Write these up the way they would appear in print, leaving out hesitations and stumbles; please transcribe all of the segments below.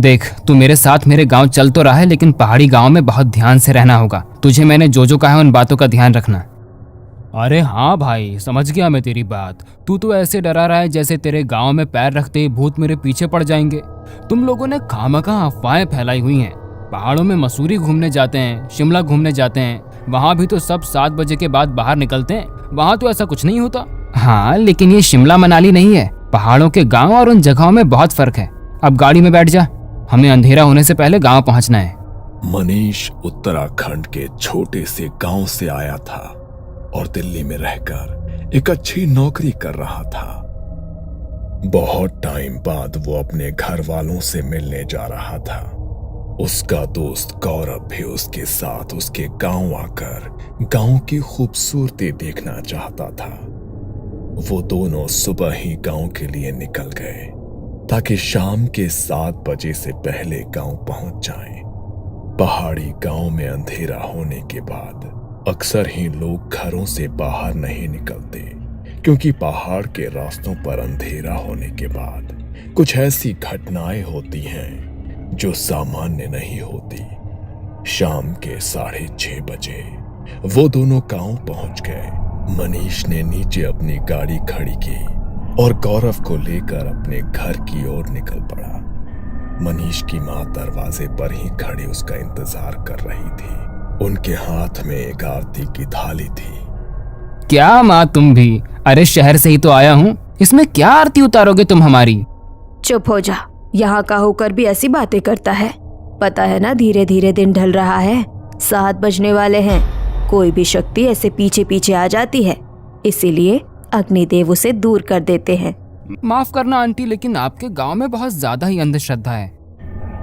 देख, तू मेरे साथ मेरे गांव चल तो रहा है, लेकिन पहाड़ी गांव में बहुत ध्यान से रहना होगा। तुझे मैंने जो जो कहा है उन बातों का ध्यान रखना। अरे हाँ भाई, समझ गया मैं तेरी बात। तू तो ऐसे डरा रहा है जैसे तेरे गांव में पैर रखते ही भूत मेरे पीछे पड़ जाएंगे। तुम लोगों ने खामखा अफवाहें फैलाई हुई हैं। पहाड़ों में मसूरी घूमने जाते हैं, शिमला घूमने जाते हैं, वहाँ भी तो सब 7 बजे के बाद बाहर निकलते हैं। वहाँ तो ऐसा कुछ नहीं होता। हाँ, लेकिन ये शिमला मनाली नहीं है। पहाड़ों के गाँव और उन जगहों में बहुत फर्क है। अब गाड़ी में बैठ जा, हमें अंधेरा होने से पहले गाँव पहुँचना है। मनीष उत्तराखंड के छोटे से गांव से आया था और दिल्ली में रहकर एक अच्छी नौकरी कर रहा था। बहुत टाइम बाद वो अपने घर वालों से मिलने जा रहा था। उसका दोस्त गौरव भी उसके साथ उसके गांव आकर गांव की खूबसूरती देखना चाहता था। वो दोनों सुबह ही गांव के लिए निकल गए ताकि शाम के 7 बजे से पहले गांव पहुंच जाएं। पहाड़ी गांव में अंधेरा होने के बाद अक्सर ही लोग घरों से बाहर नहीं निकलते, क्योंकि पहाड़ के रास्तों पर अंधेरा होने के बाद कुछ ऐसी घटनाएं होती हैं जो सामान्य नहीं होती। शाम के 6:30 बजे वो दोनों गांव पहुंच गए। मनीष ने नीचे अपनी गाड़ी खड़ी की और गौरव को लेकर अपने घर की ओर निकल पड़ा। मनीष की माँ दरवाजे पर ही खड़ी उसका इंतजार कर रही थी। उनके हाथ में एक आरती की थाली थी। क्या माँ, तुम भी? अरे शहर से ही तो आया हूँ, इसमें क्या आरती उतारोगे तुम हमारी? चुप हो जा, यहाँ का होकर भी ऐसी बातें करता है। पता है ना, धीरे धीरे दिन ढल रहा है, 7 बजने वाले हैं। कोई भी शक्ति ऐसे पीछे पीछे आ जाती है, इसीलिए अग्निदेव उसे दूर कर देते हैं। माफ करना आंटी, लेकिन आपके गांव में बहुत ज्यादा ही अंधश्रद्धा है।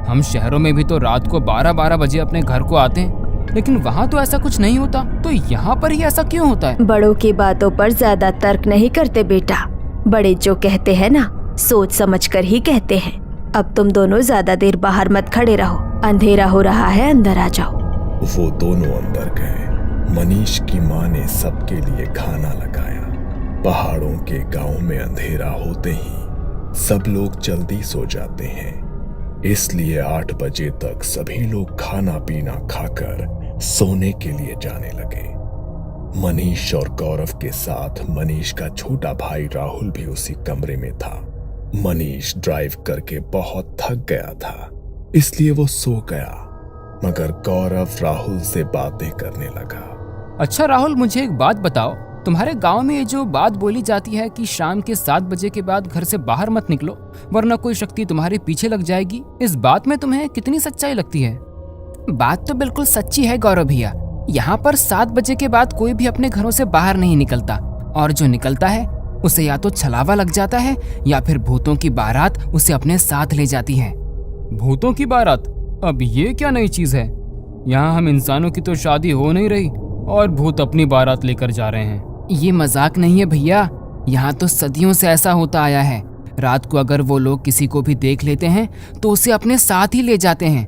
हम शहरों में भी तो रात को 12-12 बजे अपने घर को आते हैं, लेकिन वहाँ तो ऐसा कुछ नहीं होता। तो यहाँ पर ही ऐसा क्यों होता है? बड़ों की बातों पर ज्यादा तर्क नहीं करते बेटा। बड़े जो कहते हैं ना, सोच समझ कर ही कहते हैं। अब तुम दोनों ज्यादा देर बाहर मत खड़े रहो, अंधेरा हो रहा है, अंदर आ जाओ। वो दोनों अंदर गए। मनीष की माँ ने सबके लिए खाना लगाया। पहाड़ों के गांव में अंधेरा होते ही सब लोग जल्दी सो जाते हैं, इसलिए 8 बजे तक सभी लोग खाना पीना खाकर सोने के लिए जाने लगे। मनीष और गौरव के साथ मनीष का छोटा भाई राहुल भी उसी कमरे में था। मनीष ड्राइव करके बहुत थक गया था, इसलिए वो सो गया, मगर गौरव राहुल से बातें करने लगा। अच्छा राहुल, मुझे एक बात बताओ, तुम्हारे गांव में ये जो बात बोली जाती है कि शाम के 7 बजे के बाद घर से बाहर मत निकलो वरना कोई शक्ति तुम्हारे पीछे लग जाएगी, इस बात में तुम्हें कितनी सच्चाई लगती है? बात तो बिल्कुल सच्ची है गौरव भैया। यहाँ पर 7 बजे के बाद कोई भी अपने घरों से बाहर नहीं निकलता, और जो निकलता है उसे या तो छलावा लग जाता है या फिर भूतों की बारात उसे अपने साथ ले जाती है। भूतों की बारात? अब ये क्या नई चीज है? यहाँ हम इंसानों की तो शादी हो नहीं रही और भूत अपनी बारात लेकर जा रहे हैं। ये मजाक नहीं है भैया, यहाँ तो सदियों से ऐसा होता आया है। रात को अगर वो लोग किसी को भी देख लेते हैं तो उसे अपने साथ ही ले जाते हैं।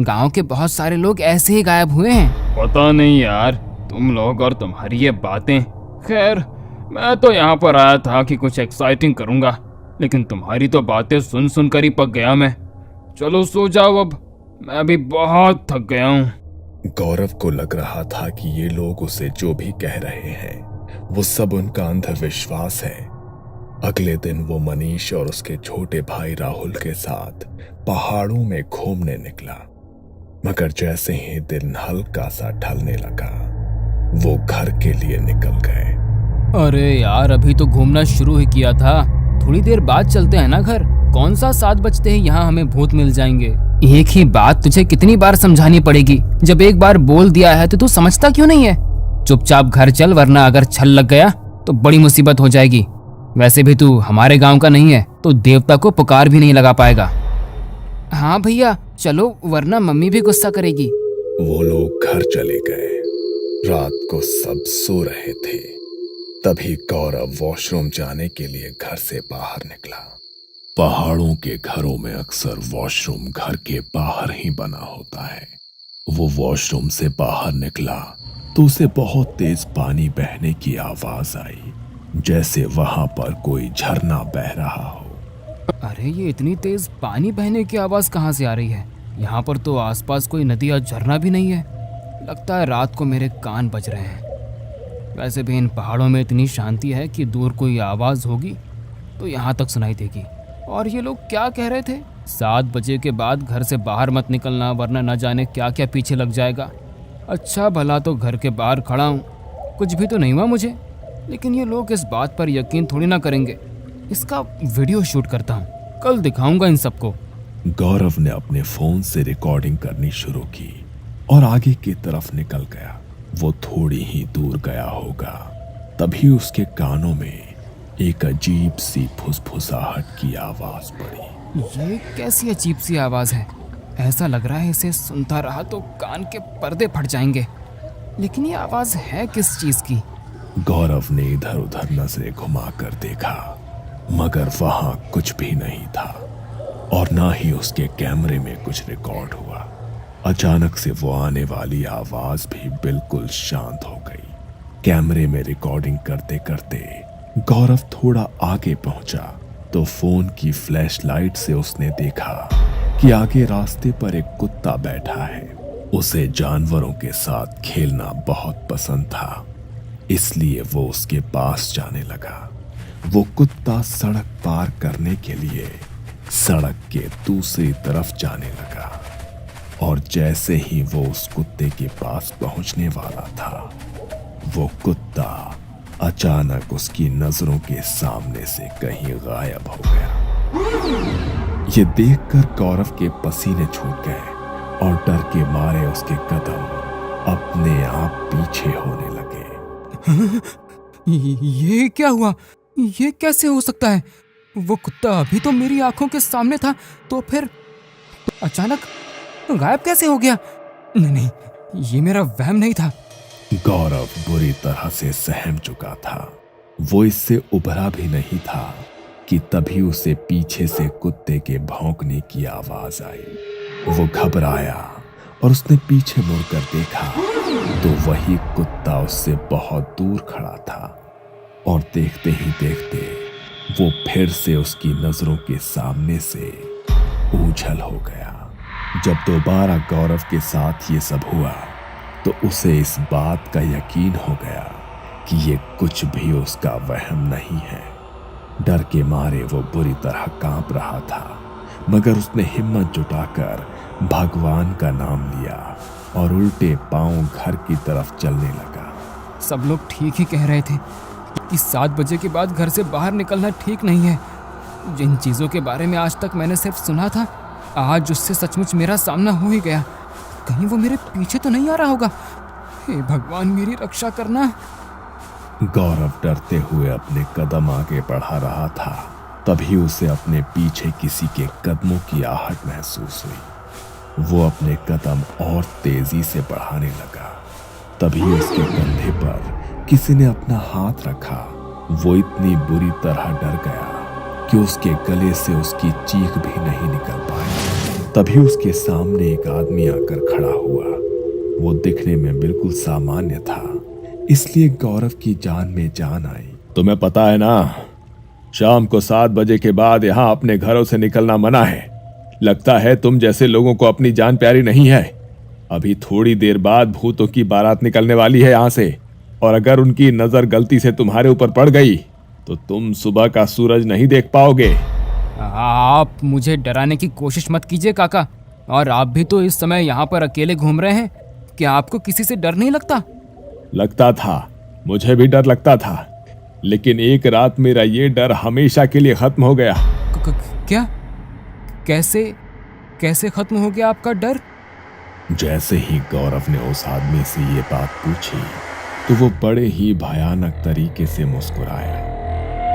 गांव के बहुत सारे लोग ऐसे ही गायब हुए हैं। पता नहीं यार, तुम लोग और तुम्हारी ये बातें। खैर, मैं तो यहाँ पर आया था कि कुछ एक्साइटिंग करूँगा, लेकिन तुम्हारी तो बातें सुन सुन कर ही पक गया मैं। चलो सो जाओ, अब मैं भी बहुत थक गया हूँ। गौरव को लग रहा था कि ये लोग उसे जो भी कह रहे हैं वो सब उनका अंधविश्वास है। अगले दिन वो मनीष और उसके छोटे भाई राहुल के साथ पहाड़ों में घूमने निकला, मगर जैसे ही दिन हल्का सा ढलने लगा वो घर के लिए निकल गए। अरे यार, अभी तो घूमना शुरू ही किया था, थोड़ी देर बाद चलते हैं ना घर। कौन सा 7 बजते ही यहाँ हमें भूत मिल जाएंगे? एक ही बात तुझे कितनी बार समझानी पड़ेगी? जब एक बार बोल दिया है तो तू समझता क्यों नहीं है? चुपचाप घर चल, वरना अगर छल लग गया तो बड़ी मुसीबत हो जाएगी। वैसे भी तू हमारे गांव का नहीं है तो देवता को पुकार भी नहीं लगा पाएगा। हाँ भैया चलो, वरना मम्मी भी गुस्सा करेगी। वो लोग घर चले गए। रात को सब सो रहे थे, तभी गौरव वॉशरूम जाने के लिए घर से बाहर निकला। पहाड़ों के घरों में अक्सर वॉशरूम घर के बाहर ही बना होता है। वो वॉशरूम से बाहर निकला तो उसे बहुत तेज पानी बहने की आवाज आई, जैसे वहां पर कोई झरना बह रहा हो। अरे ये इतनी तेज पानी बहने की आवाज कहाँ से आ रही है? यहाँ पर तो आसपास कोई नदी या झरना भी नहीं है। लगता है रात को मेरे कान बज रहे हैं। वैसे भी इन पहाड़ों में इतनी शांति है कि दूर कोई आवाज होगी तो यहाँ तक सुनाई देगी। और ये लोग क्या कह रहे थे? 7 बजे के बाद घर से बाहर मत निकलना, वरना न जाने क्या क्या पीछे लग जाएगा। अच्छा भला तो घर के बाहर खड़ा हूँ, कुछ भी तो नहीं हुआ मुझे। लेकिन ये लोग इस बात पर यकीन थोड़ी ना करेंगे। इसका वीडियो शूट करता हूँ, कल दिखाऊंगा इन सबको। गौरव ने अपने फोन से रिकॉर्डिंग करनी शुरू की और आगे की तरफ निकल गया। वो थोड़ी ही दूर गया होगा, तभी उसके कानों में एक अजीब सी फुसफुसाहट की आवाज पड़ी। ये कैसी अजीब सी आवाज है? ऐसा लग रहा है इसे सुनता रहा तो कान के पर्दे फट जाएंगे। लेकिन ये आवाज है किस चीज की? गौरव ने इधर उधर नजरें घुमाकर देखा, मगर वहां कुछ भी नहीं था और ना ही उसके कैमरे में कुछ रिकॉर्ड हुआ। अचानक से वो आने वाली आवाज भी बिल्कुल शांत हो गई। कैमरे में रिकॉर्डिंग करते करते गौरव थोड़ा आगे पहुंचा तो फोन की फ्लैशलाइट से उसने देखा कि आगे रास्ते पर एक कुत्ता बैठा है। उसे जानवरों के साथ खेलना बहुत पसंद था, इसलिए वो उसके पास जाने लगा। वो कुत्ता सड़क पार करने के लिए सड़क के दूसरी तरफ जाने लगा और जैसे ही वो उस कुत्ते के पास पहुंचने वाला था, वो कुत्ता अचानक उसकी नजरों के सामने से कहीं गायब हो गया। ये देखकर गौरव के पसीने छूट गए और डर के मारे उसके कदम अपने आप पीछे होने लगे। ये क्या हुआ? ये कैसे हो सकता है? वो कुत्ता अभी तो मेरी आंखों के सामने था, तो फिर अचानक गायब कैसे हो गया? नहीं नहीं, ये मेरा वहम नहीं था। गौरव बुरी तरह से सहम चुका था। वो इससे उभरा भी नहीं था कि तभी उसे पीछे से कुत्ते के भौंकने की आवाज आई। वो घबराया और उसने पीछे मुड़कर देखा तो वही कुत्ता उससे बहुत दूर खड़ा था और देखते ही देखते वो फिर से उसकी नजरों के सामने से ओझल हो गया। जब दोबारा गौरव के साथ ये सब हुआ तो उसे इस बात का यकीन हो गया कि ये कुछ भी उसका वहम नहीं है। डर के मारे वो बुरी तरह कांप रहा था, मगर उसने हिम्मत जुटाकर भगवान का नाम लिया और उल्टे पांव घर की तरफ चलने लगा। सब लोग ठीक ही कह रहे थे कि 7 बजे के बाद घर से बाहर निकलना ठीक नहीं है। जिन चीज़ों के बारे में आज तक मैंने सिर्फ सुना था, आज उससे सचमुच मेरा सामना हो ही गया। कहीं वो मेरे पीछे तो नहीं आ रहा होगा? हे भगवान, मेरी रक्षा करना। गौरव डरते हुए अपने कदम आगे बढ़ा रहा था, तभी उसे अपने पीछे किसी के कदमों की आहट महसूस हुई। वो अपने कदम और तेजी से बढ़ाने लगा, तभी उसके कंधे पर किसी ने अपना हाथ रखा। वो इतनी बुरी तरह डर गया कि उसके गले से उसकी चीख भी नहीं निकल पाई। तभी उसके सामने एक आदमी आकर खड़ा हुआ। वो दिखने में बिल्कुल सामान्य था, इसलिए गौरव की जान में जान आई। तुम्हें पता है ना, शाम को 7 बजे के बाद यहाँ अपने घरों से निकलना मना है। लगता है तुम जैसे लोगों को अपनी जान प्यारी नहीं है। अभी थोड़ी देर बाद भूतों की बारात निकलने वाली है यहाँ से, और अगर उनकी नजर गलती से तुम्हारे ऊपर पड़ गई तो तुम सुबह का सूरज नहीं देख पाओगे। आप मुझे डराने की कोशिश मत कीजिए काका। और आप भी तो इस समय यहाँ पर अकेले घूम रहे हैं। क्या आपको किसी से डर नहीं लगता? लगता था, मुझे भी डर लगता था, लेकिन एक रात मेरा ये डर हमेशा के लिए खत्म हो गया। क्या? कैसे खत्म हो गया आपका डर? जैसे ही गौरव ने उस आदमी से ये बात पूछी तो वो बड़े ही भयानक तरीके से मुस्कुराया।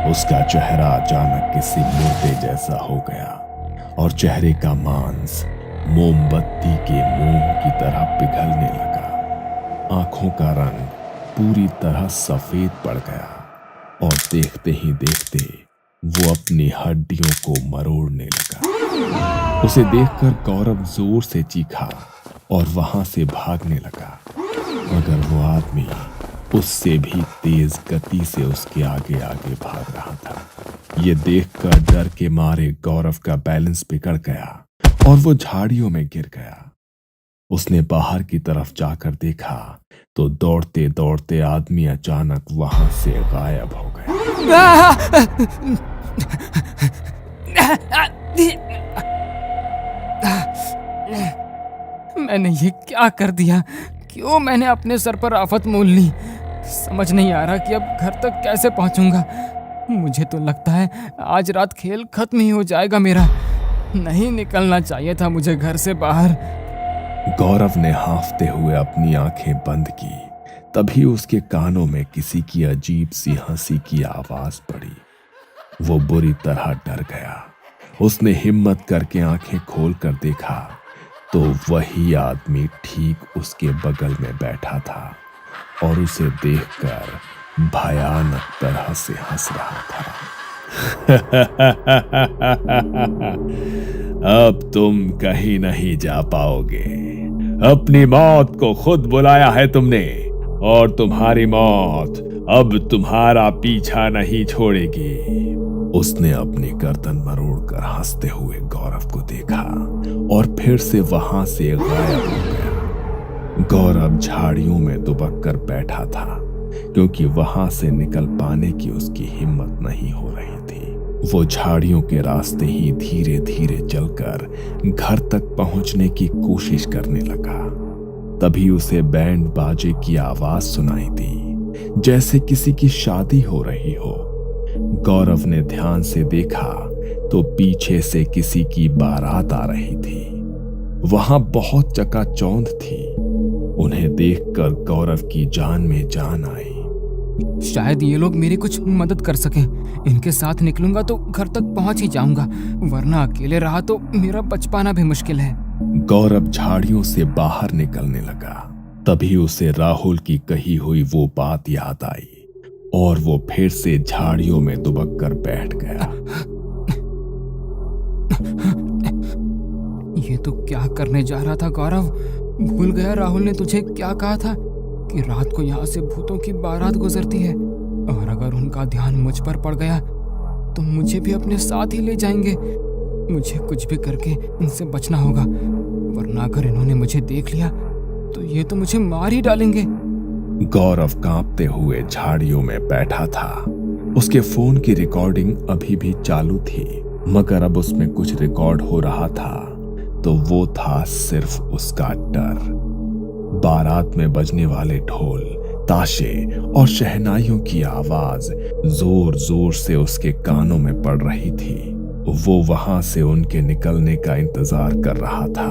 उसका चेहरा अचानक किसी मुर्दे जैसा हो गया और चेहरे का मांस मोमबत्ती के मोम की तरह पिघलने लगा। आंखों का रंग पूरी तरह सफेद पड़ गया और देखते ही देखते वो अपनी हड्डियों को मरोड़ने लगा। उसे देखकर गौरव जोर से चीखा और वहां से भागने लगा, मगर वो आदमी उससे भी तेज गति से उसके आगे आगे भाग रहा था। ये देखकर डर के मारे गौरव का बैलेंस बिगड़ गया और वो झाड़ियों में गिर गया। उसने बाहर की तरफ जाकर देखा तो दौड़ते दौड़ते आदमी अचानक वहां से गायब हो गया। मैंने ये क्या कर दिया? क्यों मैंने अपने सर पर आफत मोल ली? समझ नहीं आ रहा कि अब घर तक कैसे पहुंचूंगा। मुझे तो लगता है आज रात खेल खत्म ही हो जाएगा मेरा। नहीं निकलना चाहिए था मुझे घर से बाहर। गौरव ने हांफते हुए अपनी आंखें बंद की। तभी उसके कानों में किसी की अजीब सी हंसी की आवाज पड़ी। वो बुरी तरह डर गया। उसने हिम्मत करके आंखें खोलकर देखा तो वही आदमी ठीक उसके बगल में बैठा था और उसे देखकर भयानक तरह से हंस रहा था। अब तुम कहीं नहीं जा पाओगे। अपनी मौत को खुद बुलाया है तुमने और तुम्हारी मौत अब तुम्हारा पीछा नहीं छोड़ेगी। उसने अपनी गर्दन मरोड़कर हंसते हुए गौरव को देखा और फिर से वहां से गायब हो गया। गौरव झाड़ियों में दुबक कर बैठा था क्योंकि वहां से निकल पाने की उसकी हिम्मत नहीं हो रही थी। वो झाड़ियों के रास्ते ही धीरे धीरे चलकर घर तक पहुंचने की कोशिश करने लगा। तभी उसे बैंड बाजे की आवाज सुनाई दी, जैसे किसी की शादी हो रही हो। गौरव ने ध्यान से देखा तो पीछे से किसी की बारात आ रही थी। वहां बहुत चकाचौंध थी। उन्हें देखकर गौरव की जान में जान आई। शायद ये लोग मेरी कुछ मदद कर सकें। इनके साथ निकलूंगा तो घर तक पहुंच ही जाऊंगा, वरना अकेले रहा तो मेरा बच पाना भी मुश्किल है। गौरव झाड़ियों से बाहर निकलने लगा। तभी उसे राहुल की कही हुई वो बात याद आई और वो फिर से झाड़ियों में दुबक कर बैठ गया। ये तो क्या करने जा रहा था गौरव? भूल गया राहुल ने तुझे क्या कहा था कि रात को यहाँ से भूतों की बारात गुजरती है, और अगर उनका ध्यान मुझ पर पड़ गया तो मुझे भी अपने साथ ही ले जाएंगे। मुझे कुछ भी करके इनसे बचना होगा, वरना अगर इन्होंने मुझे देख लिया तो ये तो मुझे मार ही डालेंगे। गौरव कांपते हुए झाड़ियों में बैठा था। उसके फोन की रिकॉर्डिंग अभी भी चालू थी, मगर अब उसमें कुछ रिकॉर्ड हो रहा था तो वो था सिर्फ उसका डर। बारात में बजने वाले ढोल, ताशे और शहनाइयों की आवाज जोर जोर से उसके कानों में पड़ रही थी। वो वहां से उनके निकलने का इंतजार कर रहा था।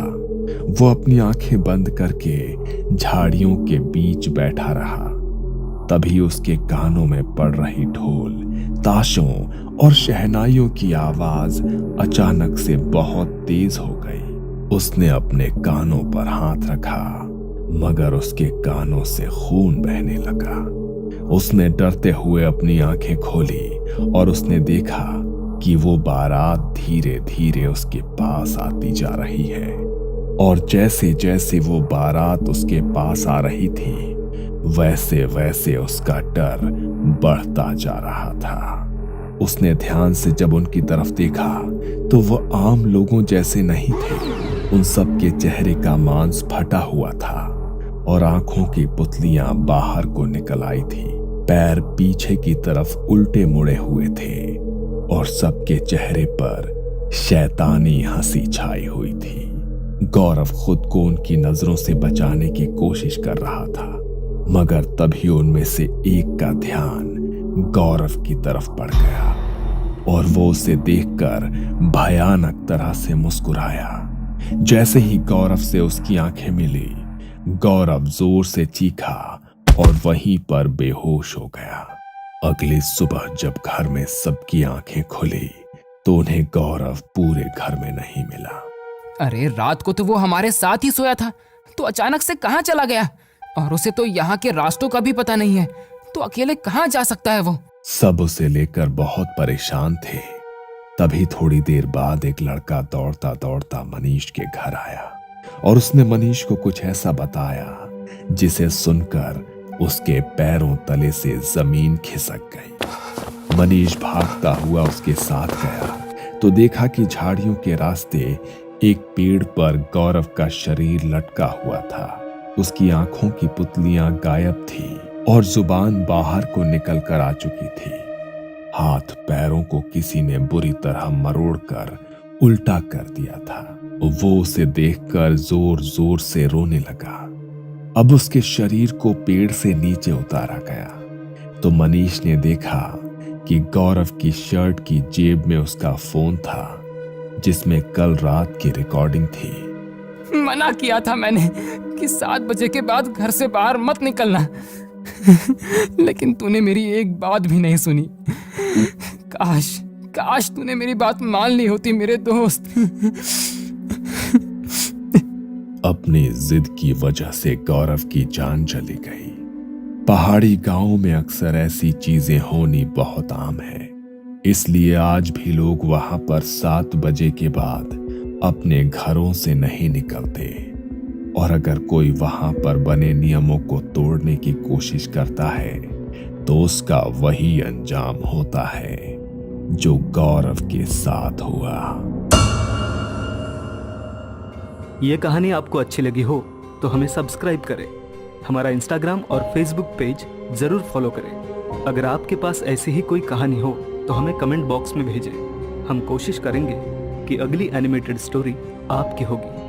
वो अपनी आंखें बंद करके झाड़ियों के बीच बैठा रहा। तभी उसके कानों में पड़ रही ढोल, ताशों और शहनाइयों की आवाज अचानक से बहुत तेज हो गई। उसने अपने कानों पर हाथ रखा, मगर उसके कानों से खून बहने लगा। उसने डरते हुए अपनी आंखें खोली और उसने देखा कि वो बारात धीरे धीरे उसके पास आती जा रही है, और जैसे जैसे वो बारात उसके पास आ रही थी वैसे वैसे उसका डर बढ़ता जा रहा था। उसने ध्यान से जब उनकी तरफ देखा तो वो आम लोगों जैसे नहीं थे। उन सब के चेहरे का मांस फटा हुआ था और आंखों की पुतलियां बाहर को निकल आई थी। पैर पीछे की तरफ उल्टे मुड़े हुए थे और सबके चेहरे पर शैतानी हंसी छाई हुई थी। गौरव खुद को उनकी नजरों से बचाने की कोशिश कर रहा था, मगर तभी उनमें से एक का ध्यान गौरव की तरफ पड़ गया और वो उसे देखकर भयानक तरह से मुस्कुराया। जैसे ही गौरव से उसकी आंखें मिली, गौरव जोर से चीखा और वहीं पर बेहोश हो गया। अगली सुबह जब घर में सबकी आंखें खुली तो उन्हें गौरव पूरे घर में नहीं मिला। अरे रात को तो वो हमारे साथ ही सोया था, तो अचानक से कहाँ चला गया? और उसे तो यहाँ के रास्तों का भी पता नहीं है, तो अकेले कहाँ जा सकता है वो? सब उसे लेकर बहुत परेशान थे। तभी थोड़ी देर बाद एक लड़का दौड़ता दौड़ता मनीष के घर आया और उसने मनीष को कुछ ऐसा बताया जिसे सुनकर उसके पैरों तले से जमीन खिसक गई। मनीष भागता हुआ उसके साथ गया तो देखा कि झाड़ियों के रास्ते एक पेड़ पर गौरव का शरीर लटका हुआ था। उसकी आंखों की पुतलियां गायब थी और जुबान बाहर को निकल कर आ चुकी थी। हाथ पैरों को किसी ने बुरी तरह मरोड़कर उल्टा कर दिया था। वो उसे देखकर जोर जोर से रोने लगा। अब उसके शरीर को पेड़ से नीचे उतारा गया तो मनीष ने देखा कि गौरव की शर्ट की जेब में उसका फोन था जिसमें कल रात की रिकॉर्डिंग थी। मना किया था मैंने कि 7 बजे के बाद घर से बाहर मत निकलना लेकिन तूने मेरी एक बात भी नहीं सुनी। काश तूने मेरी बात मान ली होती मेरे दोस्त। अपनी जिद की वजह से गौरव की जान चली गई। पहाड़ी गांवों में अक्सर ऐसी चीजें होनी बहुत आम है, इसलिए आज भी लोग वहां पर 7 बजे के बाद अपने घरों से नहीं निकलते। और अगर कोई वहां पर बने नियमों को तोड़ने की कोशिश करता है तो उसका वही अंजाम होता है जो गौरव के साथ हुआ। ये कहानी आपको अच्छी लगी हो तो हमें सब्सक्राइब करें, हमारा इंस्टाग्राम और फेसबुक पेज जरूर फॉलो करें। अगर आपके पास ऐसी ही कोई कहानी हो तो हमें कमेंट बॉक्स में भेजें। हम कोशिश करेंगे कि अगली एनिमेटेड स्टोरी आपकी होगी।